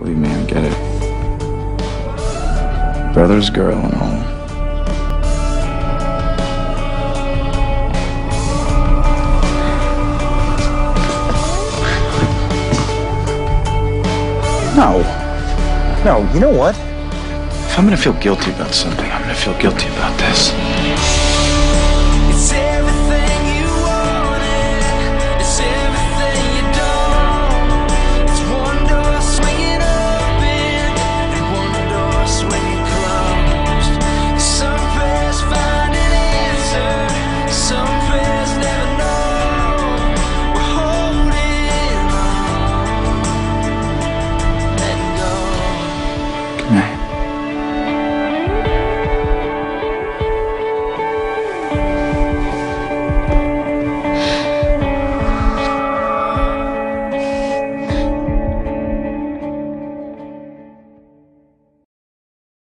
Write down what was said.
Believe me, I get it. Brother's girl and all. No. No, you know what? If I'm gonna feel guilty about something, I'm gonna feel guilty about this.